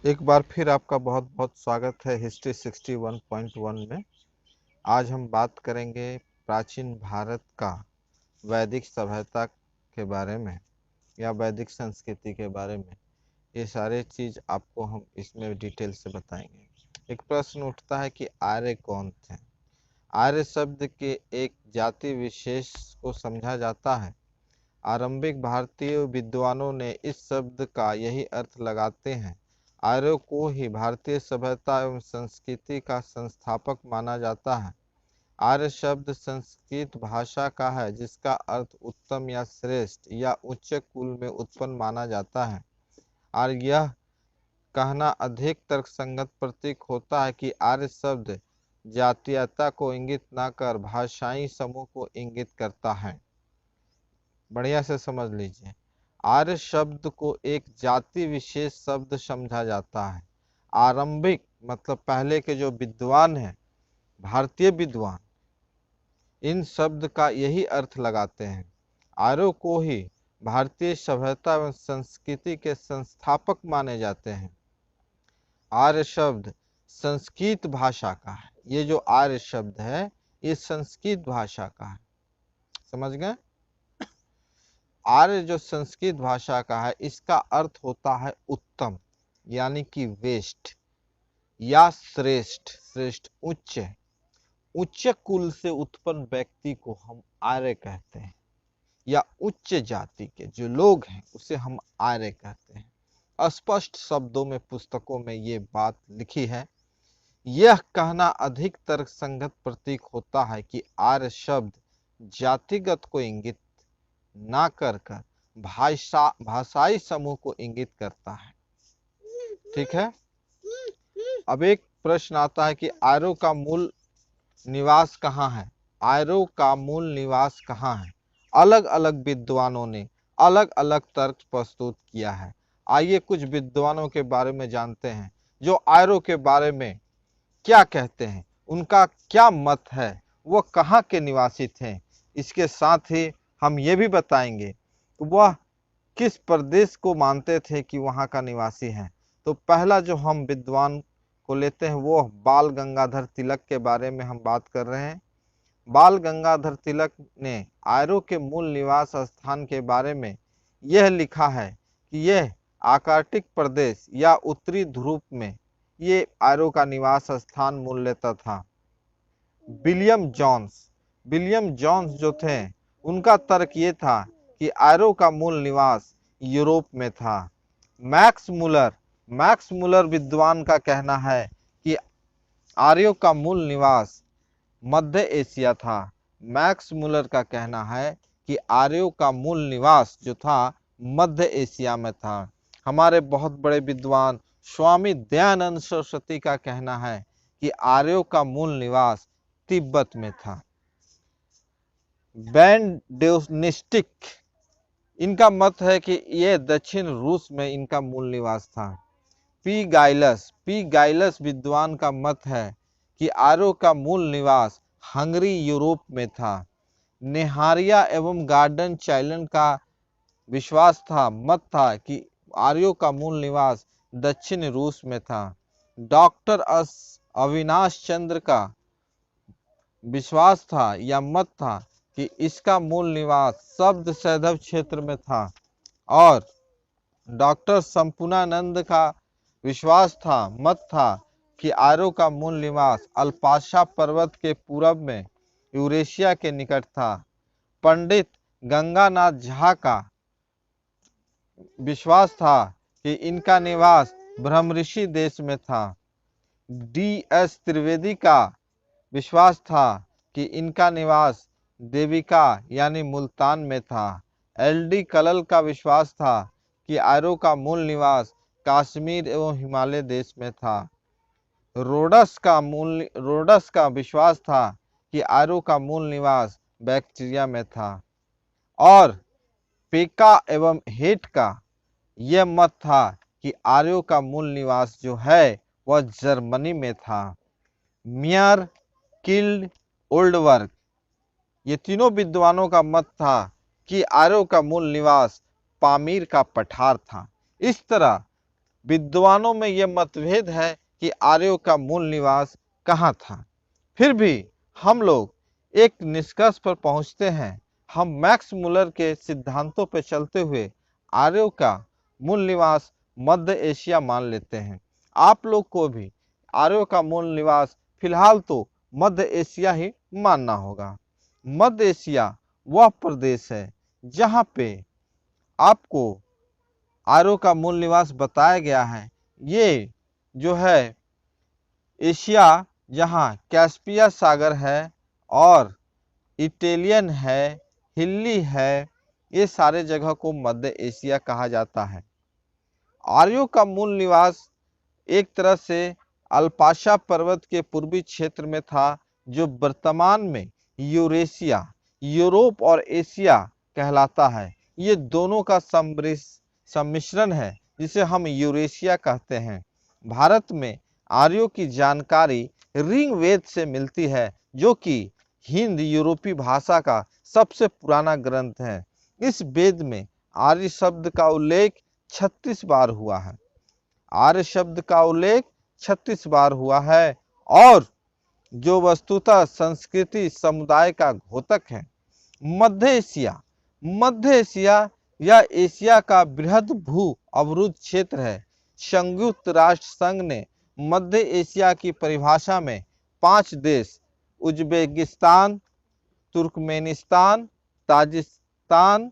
एक बार फिर आपका बहुत बहुत स्वागत है हिस्ट्री 61.1 में। आज हम बात करेंगे प्राचीन भारत का वैदिक सभ्यता के बारे में या वैदिक संस्कृति के बारे में। ये सारे चीज़ आपको हम इसमें डिटेल से बताएंगे। एक प्रश्न उठता है कि आर्य कौन थे। आर्य शब्द के एक जाति विशेष को समझा जाता है। आरंभिक भारतीय विद्वानों ने इस शब्द का यही अर्थ लगाते हैं। आर्यों को ही भारतीय सभ्यता एवं संस्कृति का संस्थापक माना जाता है। आर्य शब्द संस्कृत भाषा का है जिसका अर्थ उत्तम या श्रेष्ठ या उच्च कुल में उत्पन्न माना जाता है। और यह कहना अधिक तर्कसंगत प्रतीक होता है कि आर्य शब्द जातीयता को इंगित न कर भाषाई समूह को इंगित करता है। बढ़िया से समझ लीजिए, आर्य शब्द को एक जाति विशेष शब्द समझा जाता है। आरंभिक मतलब पहले के जो विद्वान हैं, भारतीय विद्वान, इन शब्द का यही अर्थ लगाते हैं। आर्यों को ही भारतीय सभ्यता एवं संस्कृति के संस्थापक माने जाते हैं। आर्य शब्द संस्कृत भाषा का है। ये जो आर्य शब्द है ये संस्कृत भाषा का है, समझ गए। आर्य जो संस्कृत भाषा का है इसका अर्थ होता है उत्तम यानी कि वेस्ट या श्रेष्ठ। श्रेष्ठ उच्च, उच्च कुल से उत्पन्न व्यक्ति को हम आर्य कहते हैं, या उच्च जाति के जो लोग हैं उसे हम आर्य कहते हैं। स्पष्ट शब्दों में पुस्तकों में ये बात लिखी है। यह कहना अधिक तर्कसंगत प्रतीक होता है कि आर्य शब्द जातिगत को इंगित ना कर भाषाई समूह को इंगित करता है। ठीक है। अब एक प्रश्न आता है कि आर्यों का मूल निवास कहाँ है। आर्यों का मूल निवास कहाँ है। अलग अलग विद्वानों ने अलग अलग तर्क प्रस्तुत किया है। आइए कुछ विद्वानों के बारे में जानते हैं जो आर्यों के बारे में क्या कहते हैं, उनका क्या मत है, वह कहाँ के निवासी थे। इसके साथ ही हम ये भी बताएंगे कि वह किस प्रदेश को मानते थे कि वहाँ का निवासी हैं। तो पहला जो हम विद्वान को लेते हैं वो बाल गंगाधर तिलक के बारे में हम बात कर रहे हैं। बाल गंगाधर तिलक ने आर्यों के मूल निवास स्थान के बारे में यह लिखा है कि यह आर्कटिक प्रदेश या उत्तरी ध्रुव में ये आर्यों का निवास स्थान मूल्यतः था। विलियम जोन्स जो थे उनका तर्क ये था कि आर्यों का मूल निवास यूरोप में था। मैक्स मुलर विद्वान का कहना है कि आर्यों का मूल निवास मध्य एशिया था। मैक्स मुलर का कहना है कि आर्यों का मूल निवास जो था मध्य एशिया में था। हमारे बहुत बड़े विद्वान स्वामी दयानंद सरस्वती का कहना है कि आर्यों का मूल निवास तिब्बत में था। बैंडेनिस्टिक इनका मत है कि यह दक्षिण रूस में इनका मूल निवास था। पी गाइलस विद्वान का मत है कि आर्यों का मूल निवास हंगरी यूरोप में था। नेहारिया एवं गार्डन चाइलन का विश्वास था, मत था कि आर्यों का मूल निवास दक्षिण रूस में था। डॉक्टर अविनाश चंद्र का विश्वास था या मत था कि इसका मूल निवास शब्द सैधव क्षेत्र में था। और डॉक्टर संपूर्णानंद का विश्वास था, मत था कि आर्यों का मूल निवास अल्पाशा पर्वत के पूरब में यूरेशिया के निकट था। पंडित गंगानाथ झा का विश्वास था कि इनका निवास ब्रह्मऋषि देश में था। डी.एस. त्रिवेदी का विश्वास था कि इनका निवास देविका यानी मुल्तान में था। एल.डी. कलल का विश्वास था कि आर्यों का मूल निवास कश्मीर एवं हिमालय देश में था। रोडस का विश्वास था कि आर्यों का मूल निवास बैक्टीरिया में था। और पेका एवं हेट का यह मत था कि आर्यों का मूल निवास जो है वह जर्मनी में था। मियर, किल्ड, ओल्डवर्ग ये तीनों विद्वानों का मत था कि आर्यों का मूल निवास पामीर का पठार था। इस तरह विद्वानों में यह मतभेद है कि आर्यों का मूल निवास कहाँ था। फिर भी हम लोग एक निष्कर्ष पर पहुंचते हैं। हम मैक्स मुलर के सिद्धांतों पर चलते हुए आर्यों का मूल निवास मध्य एशिया मान लेते हैं। आप लोग को भी आर्यों का मूल निवास फिलहाल तो मध्य एशिया ही मानना होगा। मध्य एशिया वह प्रदेश है जहाँ पे आपको आर्यों का मूल निवास बताया गया है। ये जो है एशिया, जहाँ कैस्पिया सागर है और इटालियन है, हिल्ली है, ये सारे जगह को मध्य एशिया कहा जाता है। आर्यों का मूल निवास एक तरह से अल्पाशा पर्वत के पूर्वी क्षेत्र में था, जो वर्तमान में यूरेशिया, यूरोप और एशिया कहलाता है। ये दोनों का सम्मिश्रण है जिसे हम यूरेशिया कहते हैं। भारत में आर्यों की जानकारी ऋग्वेद से मिलती है, जो कि हिंद यूरोपी भाषा का सबसे पुराना ग्रंथ है। इस वेद में आर्य शब्द का उल्लेख 36 बार हुआ है। आर्य शब्द का उल्लेख 36 बार हुआ है और जो वस्तुतः संस्कृति समुदाय का घोतक है। मध्य एशिया या एशिया का बृहद भू अवरुद्ध क्षेत्र है। संयुक्त राष्ट्र संघ ने मध्य एशिया की परिभाषा में 5 देश Uzbekistan, Turkmenistan, Tajikistan,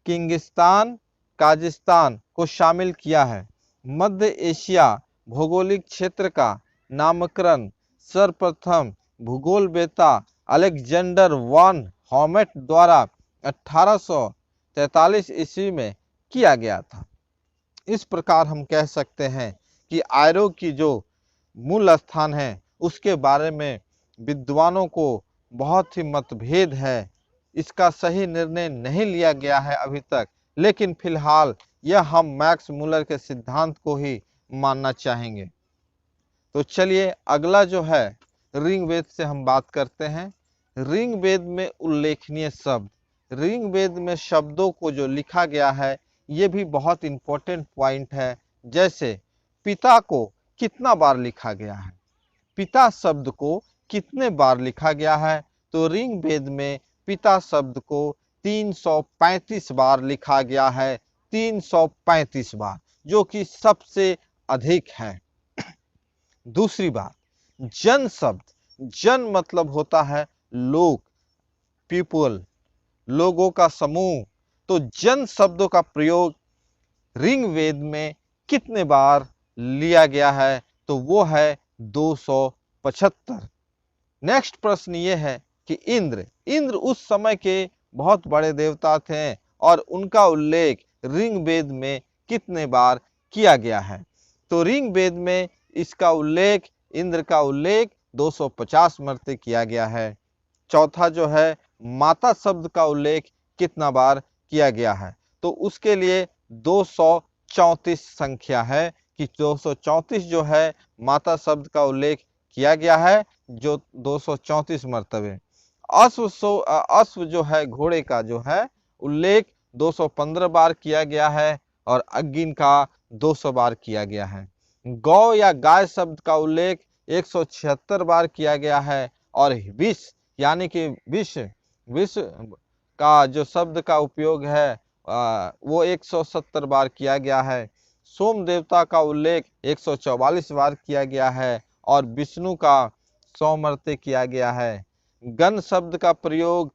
Kyrgyzstan, Kazakhstan को शामिल किया है। मध्य एशिया भौगोलिक क्षेत्र का नामकरण सर्वप्रथम भूगोलवेत्ता अलेक्जेंडर वन हॉमेट द्वारा 1843 ईस्वी में किया गया था। इस प्रकार हम कह सकते हैं कि आर्यों की जो मूल स्थान है उसके बारे में विद्वानों को बहुत ही मतभेद है। इसका सही निर्णय नहीं लिया गया है अभी तक, लेकिन फिलहाल यह हम मैक्स मुलर के सिद्धांत को ही मानना चाहेंगे। तो चलिए अगला जो है ऋग्वेद से हम बात करते हैं। ऋग्वेद में उल्लेखनीय शब्द, ऋग्वेद में शब्दों को जो लिखा गया है ये भी बहुत इंपॉर्टेंट पॉइंट है। जैसे पिता को कितना बार लिखा गया है, पिता शब्द को कितने बार लिखा गया है, तो ऋग्वेद में पिता शब्द को 335 बार लिखा गया है। 335 बार, जो कि सबसे अधिक है। दूसरी बात, जन शब्द, जन मतलब होता है लोग, पीपल, लोगों का समूह। तो जन शब्दों का प्रयोग ऋग्वेद में कितने बार लिया गया है, तो वो है 275। नेक्स्ट प्रश्न ये है कि इंद्र उस समय के बहुत बड़े देवता थे और उनका उल्लेख ऋग्वेद में कितने बार किया गया है, तो ऋग्वेद में इसका उल्लेख, इंद्र का उल्लेख 250 मरते किया गया है। चौथा जो है माता शब्द का उल्लेख कितना बार किया गया है, तो उसके लिए 234 संख्या है कि 234 जो है माता शब्द का उल्लेख किया गया है, जो 234 मर्तबे। अश्व जो है घोड़े का जो है उल्लेख 215 बार किया गया है और अग्नि का 200 बार किया गया है। गौ या गाय शब्द का उल्लेख 176 बार किया गया है और विष यानी कि विष का जो शब्द का उपयोग है वो 170 बार किया गया है। सोम देवता का उल्लेख 144 बार किया गया है और विष्णु का 100 मरते किया गया है। गण शब्द का प्रयोग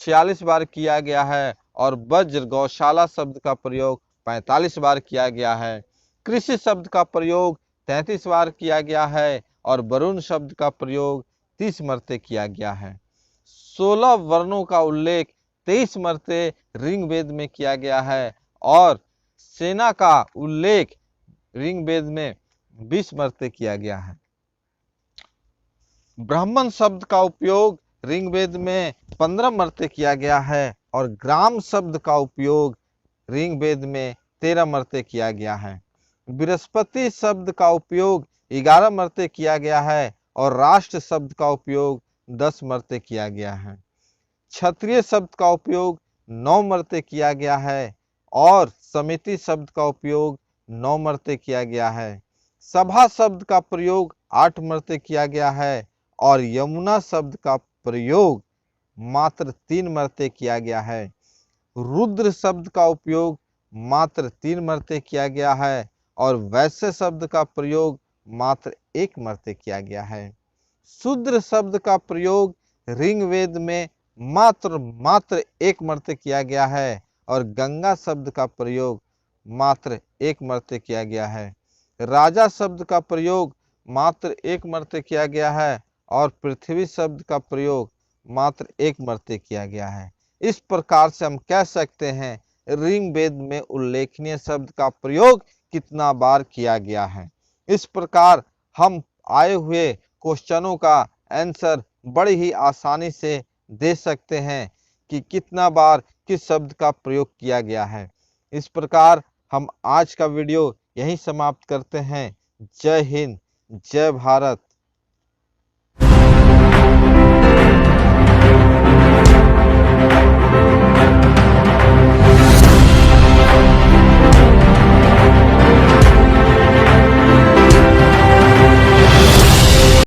46 बार किया गया है और वज्र गौशाला शब्द का प्रयोग 45 बार किया गया है। कृषि शब्द का प्रयोग 33 बार किया गया है और वरुण शब्द का प्रयोग 30 मरते किया गया है। 16 वर्णों का उल्लेख 23 मरते ऋग्वेद में किया गया है और सेना का उल्लेख ऋग्वेद में 20 मरते किया गया है। ब्राह्मण शब्द का उपयोग ऋग्वेद में 15 मरते किया गया है और ग्राम शब्द का उपयोग ऋग्वेद में 13 मरते किया गया है। बृहस्पति शब्द का उपयोग 11 मरते किया गया है और राष्ट्र शब्द का उपयोग 10 मरते किया गया है। क्षत्रिय शब्द का उपयोग 9 मरते किया गया है और समिति शब्द का उपयोग 9 मरते किया गया है। सभा शब्द का प्रयोग 8 मरते किया गया है और यमुना शब्द का प्रयोग मात्र 3 मरते किया गया है। रुद्र शब्द का उपयोग मात्र 3 मरते किया गया है और वैश्य शब्द का प्रयोग मात्र 1 मरते किया गया है। शूद्र शब्द का प्रयोग ऋग्वेद में मात्र 1 मरते किया गया है और गंगा शब्द का प्रयोग मात्र 1 मरते किया गया है। राजा शब्द का प्रयोग मात्र 1 मरते किया गया है और पृथ्वी शब्द का प्रयोग मात्र 1 मरते किया गया है। इस प्रकार से हम कह सकते हैं ऋग्वेद में उल्लेखनीय शब्द का प्रयोग कितना बार किया गया है। इस प्रकार हम आए हुए क्वेश्चनों का आंसर बड़ी ही आसानी से दे सकते हैं कि कितना बार किस शब्द का प्रयोग किया गया है। इस प्रकार हम आज का वीडियो यहीं समाप्त करते हैं। जय हिंद, जय भारत।